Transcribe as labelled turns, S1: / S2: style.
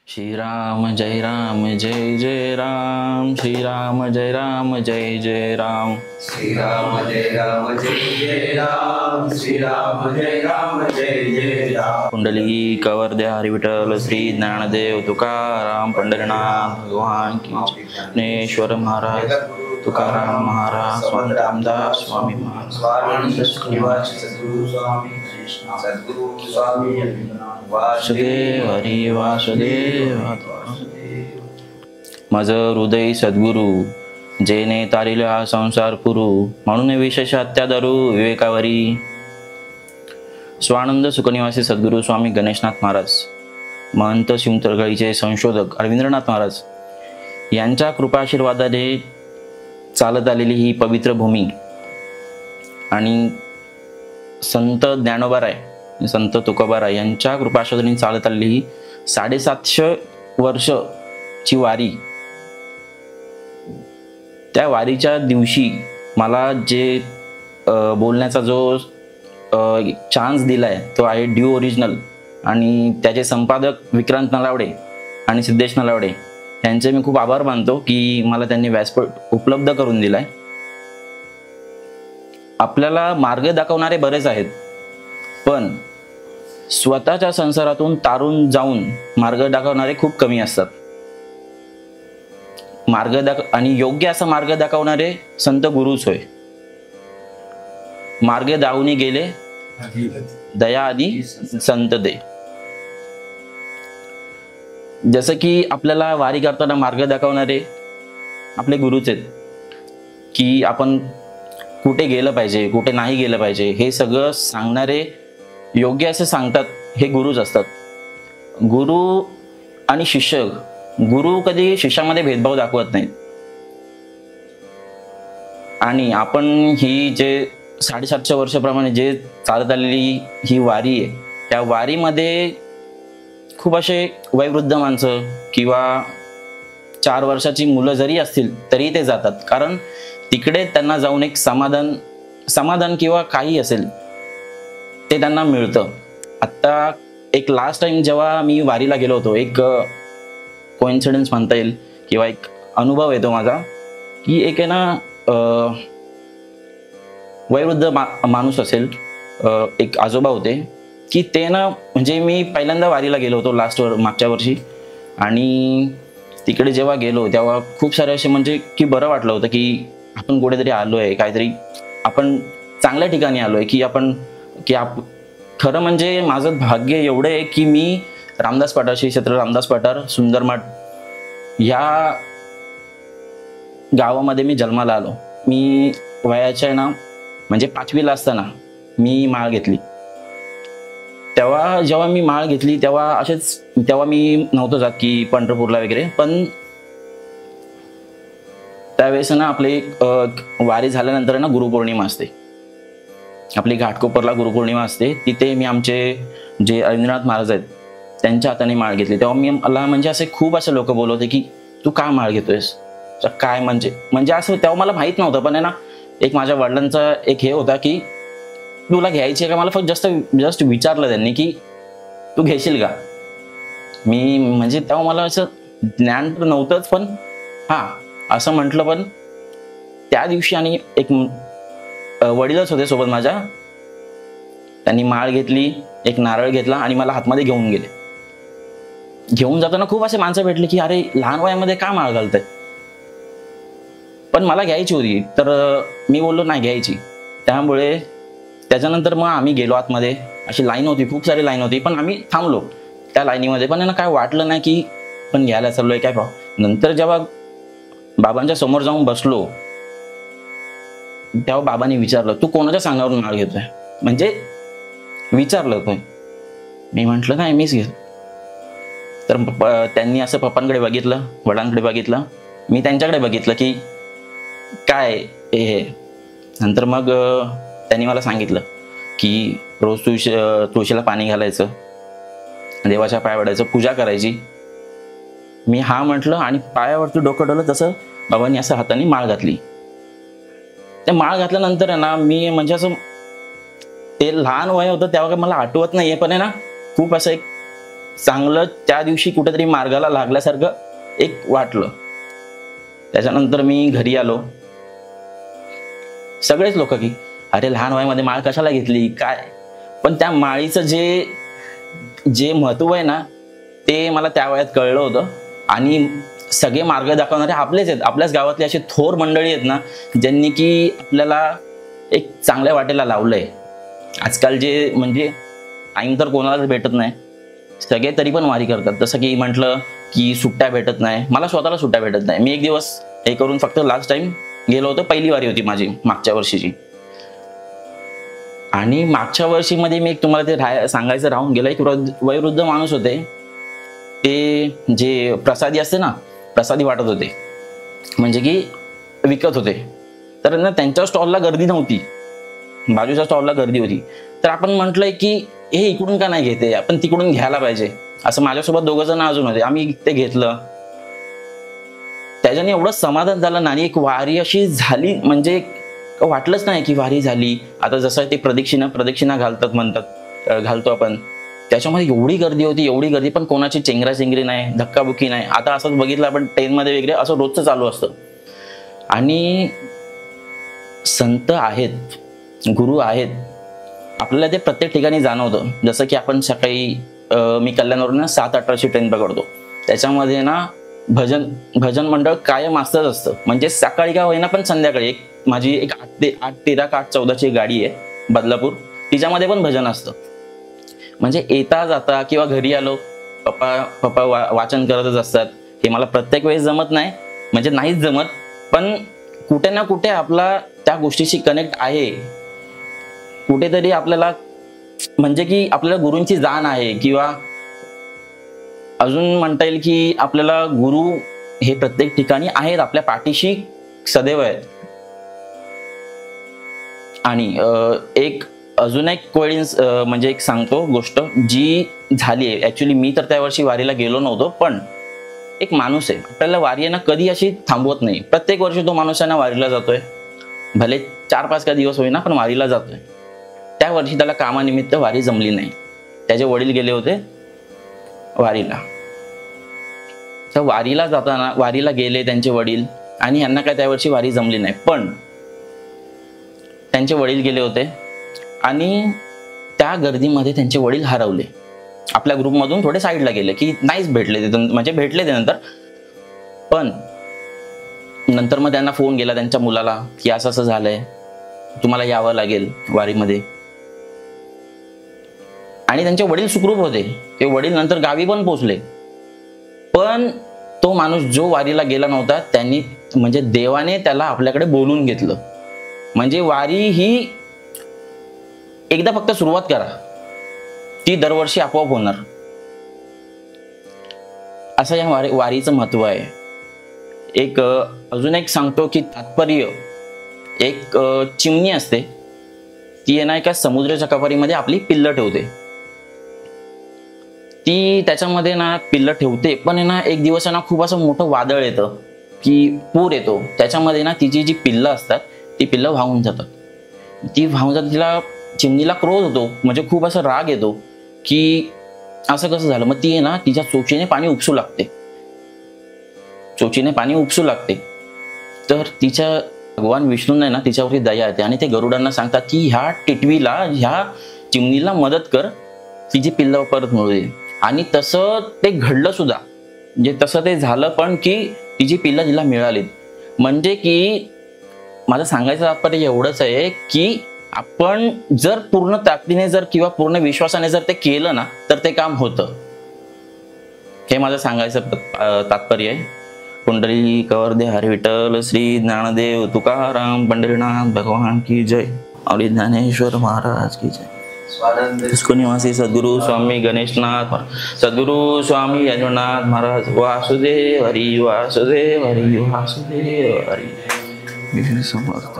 S1: श्रीराम जय जय राम, श्रीराम जय जय राम।
S2: श्रीराम जय जय राम, श्रीराम जय जय राम।
S1: कुंडली कवर्द्या हरी विठ्ठल श्री ज्ञानदेव तुकाराम पंढरीनाथ भगवान की ज्ञानेश्वर महाराज तुकाराम महाराज स्वामी रामदास स्वामी महाराज
S2: स्वामी सद्गुरु स्वामी
S1: वासुदेव हरी वासुदेव। माझं हृदय सद्गुरु जेने तारिला हा संसार पुरू, म्हणून विशेष हत्यादारू विवेकावरी। स्वानंद सुखनिवासी सद्गुरु स्वामी गणेशनाथ महाराज, महंत शिवतरगळीचे संशोधक रवींद्रनाथ महाराज यांच्या कृपाशीर्वादाने चालत आलेली ही पवित्र भूमी आणि संत ज्ञानोबाराय, संत तुकोबाराय यांच्या कृपाशीर्वादाने चालत आलेली ही 750 वर्षची वारी। त्या वारीच्या दिवशी मला जे बोलण्याचा जो चान्स दिलाय तो आहे ड्यू ओरिजिनल, आणि त्याचे संपादक विक्रांत नलावडे आणि सिद्धेश नलावडे यांचे मी खूप आभार मानतो की मला त्यांनी व्यासपीठ उपलब्ध करून दिलाय। आपल्याला मार्ग दाखवणारे बरेच आहेत, पण स्वतःच्या संसारातून तारून जाऊन मार्ग दाखवणारे खूप कमी असतात। आणि योग्य असा मार्ग दाखवणारे संत गुरुच होय। मार्ग दावूनी गेले दया आदी संत दे। जसं की आपल्याला वारी करताना मार्ग दाखवणारे आपले गुरुच आहेत, की आपण कुठे गेलं पाहिजे कुठे नाही गेलं पाहिजे हे सगळं सांगणारे योग्य असे सांगतात हे गुरुच असतात। गुरु आणि शिष्य, गुरु कधी शिष्यामध्ये भेदभाव दाखवत नाहीत। आणि आपण ही जे 750 वर्षाप्रमाणे जे चालत आलेली ही वारी आहे, त्या वारीमध्ये खूप असे वयोवृद्ध माणसं किंवा 4 वर्षाची मुलं जरी असतील तरी ते जातात, कारण तिकडे त्यांना जाऊन एक समाधान किंवा काही असेल ते त्यांना मिळतं। आत्ता एक लास्ट टाइम जेव्हा मी वारीला गेलो होतो, एक कोइन्सिडन्स म्हणता येईल किंवा एक अनुभव येतो माझा, की एक आहे ना वयोवृद्ध माणूस असेल, एक आजोबा होते, की ते ना म्हणजे मी पहिल्यांदा वारीला गेलो होतो मागच्या वर्षी, आणि तिकडे जेव्हा गेलो तेव्हा खूप सारे असे म्हणजे की बरं वाटलं होतं की आपण कुठेतरी आलोय, काहीतरी आपण चांगल्या ठिकाणी आलोय, की खरं म्हणजे माझं भाग्य एवढं आहे की मी रामदास पठार, श्री क्षेत्र रामदास पठार सुंदरमठ या गावामध्ये मी जन्माला आलो। मी वयाच्या ना म्हणजे 5वीला असताना मी माळ घेतली। जेव्हा मी माळ घेतली तेव्हा मी नव्हतो जात की पंढरपूरला वगैरे, पण त्यावेळेस ना आपले वारी झाल्यानंतर ना गुरुपौर्णिमा असते, आपली घाटकोपरला गुरुपौर्णिमा असते, तिथे मी आमचे जे रवींद्रनाथ महाराज आहेत त्यांच्या हाताने माळ घेतली। तेव्हा मला म्हणजे असे खूप असे लोक बोलत होते की तू काय माळ घेतोयस, काय म्हणजे असं तेव्हा मला माहित नव्हतं, पण आहे ना एक माझ्या वडिलांचा एक हे होता की तुला घ्यायची आहे का, मला फक्त जस्ट विचारलं त्यांनी की तू घेशील का। मी म्हणजे तेव्हा मला असं ज्ञान तर नव्हतंच, पण हा असं म्हटलं। पण त्या दिवशी आणि एक वडीलच होते सोबत माझ्या, त्यांनी माळ घेतली, एक नारळ घेतला आणि मला हातमध्ये घेऊन गेले। घेऊन जाताना खूप असे माणसं भेटले की अरे लहान वयामध्ये का माळ घालताय, पण मला घ्यायची होती, तर मी बोललो नाही घ्यायची। त्यामुळे त्याच्यानंतर मग आम्ही गेलो आतमध्ये, अशी लाईन होती, खूप सारी लाईन होती, पण आम्ही थांबलो त्या लाईनीमध्ये, पण ना काय वाटलं नाही की पण घ्यायला चाललोय काय भाव। नंतर जेव्हा बाबांच्या समोर जाऊन बसलो तेव्हा बाबांनी विचारलं तू कोणाच्या सांगण्यावरून माळ घेतोय, म्हणजे विचारलं होतं। मी म्हटलं नाही मीच घेतो। तर त्यांनी असं पप्पांकडे बघितलं, वडिलांकडे बघितलं, मी त्यांच्याकडे बघितलं की काय हे। नंतर मग त्यांनी मला सांगितलं की रोज तुळशीला पाणी घालायचं, देवाच्या पाया पडायचं, पूजा करायची। मी हा म्हटलं आणि पायावरती डोकं ठेवलं, तसं बाबांनी असं हाताने माळ घातली। ते माळ घातल्यानंतर आहे ना मी म्हणजे असं ते लहान वय होतं तेव्हा मला आठवत नाहीये, पण आहे ना खूप असं एक चांगलं त्या दिवशी कुठेतरी मार्गाला लागल्यासारखं एक वाटलं. त्याच्यानंतर मी घरी आलो. सगळेच लोक की अरे लहान वयामध्ये माळ कशाला घेतली काय, पण त्या माळीचं जे महत्व आहे ना ते मला त्या वयात कळलं होतं. आणि सगळे मार्ग दाखवणारे आपलेच आहेत, आपल्याच गावातले असे थोर मंडळी आहेत ना ज्यांनी की आपल्याला एक चांगल्या वाटेला लावलंय. आजकाल जे म्हणजे टाईम तर कोणालाच भेटत नाही, सगळे तरी पण वारी करतात. जसं की म्हटलं की सुट्ट्या भेटत नाही, मला स्वतःला सुट्ट्या भेटत नाही. मी एक दिवस हे करून फक्त लास्ट टाइम गेलो होतो, पहिली वारी होती माझी मागच्या वर्षीची. आणि मागच्या वर्षीमध्ये मी एक तुम्हाला ते सांगायचं राहून गेलं. एक वयोवृद्ध माणूस होते, ते जे प्रसादी असते ना प्रसादी वाटत होते, म्हणजे की विकत होते. तर ना त्यांच्या स्टॉलला गर्दी नव्हती, बाजूच्या स्टॉलला गर्दी होती. तर आपण म्हटलंय की हे इकडून का नाही घेते, आपण तिकडून घ्यायला पाहिजे. असं माझ्यासोबत 2 जण अजून होते, आम्ही ते घेतलं. त्याच्याने एवढं समाधान झालं ना, आणि एक वारी अशी झाली म्हणजे वाटलंच नाही की वारी झाली. आता जसं ते प्रदक्षिणा घालतात म्हणतात, घालतो आपण, त्याच्यामध्ये एवढी गर्दी होती, एवढी गर्दी, पण कोणाची चेंगराचेंगरी नाही, धक्काबुक्की नाही. आता असंच बघितलं आपण ट्रेनमध्ये वगैरे असं रोजचं चालू असतं. आणि संत आहेत, गुरु आहेत, आपल्याला ते प्रत्येक ठिकाणी जाणवतं. जसं की आपण सकाळी मी कल्याणवरून 7:18ची ट्रेन पकडतो, त्याच्यामध्ये ना भजन मंडळ कायम असतं. म्हणजे सकाळी का होईना पण संध्याकाळी माझी एक 8:13 का 8:14ची गाडी आहे बदलापूर, तिच्यामध्ये पण भजन असतं. म्हणजे येता जाता किंवा घरी आलो, पप्पा वाचन करतच असतात. हे मला प्रत्येक वेळेस जमत नाही, म्हणजे नाहीच जमत, पण कुठे ना कुठे आपला त्या गोष्टीशी कनेक्ट आहे. कुठेतरी आपल्याला म्हणजे की आपल्याला गुरूंची जाण आहे, किंवा अजून म्हणता येईल की आपल्याला गुरु हे प्रत्येक ठिकाणी आहेत, आपल्या पाठीशी सदैव आहेत. आणि अजून एक म्हणजे एक सांगतो गोष्ट जी झाली आहे. ऍक्च्युली मी तर त्या वर्षी वारीला गेलो नव्हतो, पण एक माणूस आहे, आपल्याला वारी आहे ना कधी अशी थांबवत नाही. प्रत्येक वर्षी तो माणूस आहे ना वारीला जातोय, भले 4-5 का दिवस होईना पण वारीला जातोय. त्या वर्षी त्याला कामानिमित्त वारी जमली नाही. त्याचे वडील गेले होते वारीला. तर वारीला गेले त्यांचे वडील, आणि यांना काय त्यावर्षी वारी जमली नाही. पण त्यांचे वडील गेले होते आणि त्या गर्दीमध्ये त्यांचे वडील हरवले. आपल्या ग्रुपमधून थोडे साईडला गेले की नाहीच भेटले तिथून, म्हणजे भेटले ते नंतर. पण नंतर मग त्यांना फोन गेला त्यांच्या मुलाला की असं असं झालंय, तुम्हाला यावं लागेल वारीमध्ये. आणि त्यांचे वडील सुखरूप होते, ते वडील नंतर गावी पण पोहोचले. पण तो माणूस जो वारीला गेला नव्हता, त्यांनी म्हणजे देवाने त्याला आपल्याकडे बोलून घेतलं. म्हणजे वारी ही एकदा फक्त सुरुवात करा, ती दरवर्षी आपोआप होणार. असं या वारीचं महत्व आहे. अजून एक सांगतो की तात्पर्य, एक चिमणी असते, ती आहे ना एका समुद्राच्या कपारीमध्ये आपली पिल्लं ठेवते. ती त्याच्यामध्ये ना पिल्लं ठेवते, पण आहे ना एक दिवस आहे ना खूप असं मोठं वादळ येतं की पूर येतो. त्याच्यामध्ये ना तिची जी पिल्लं असतात ती पिल्लं वाहून जातात. तिला चिमणीला क्रोध होतो, म्हणजे खूप असं राग येतो की असं कसं झालं. मग ती आहे ना तिच्या चोचीने पाणी उपसू लागते. तर तिच्या भगवान विष्णूंना ना तिच्यावरती दया येते, आणि ते गरुडांना सांगतात की ह्या चिमणीला मदत कर, तिची पिल्लं परत मिळू दे. आणि तसं ते घडलं सुद्धा, म्हणजे तसं ते झालं पण की तिची पिल्लं तिला मिळालीत. म्हणजे की माझं सांगायचं तात्पर्य एवढंच आहे की आपण जर पूर्ण ताकदीने किंवा पूर्ण विश्वासाने जर ते केलं ना तर ते काम होतं. हे माझं सांगायचं तात्पर्य आहे. पुंडली कवर्दे हरी विठ्ठल श्री ज्ञानदेव तुकाराम पंढरीनाथ भगवान की जय. और ज्ञानेश्वर महाराज की जय. इसको निवासी सद्गुरु स्वामी गणेशनाथ, सद्गुरु स्वामी यजुनाथ महाराज. वासुदेव हरी वासुदेव हरी वासुदेव हरी. समर्थ.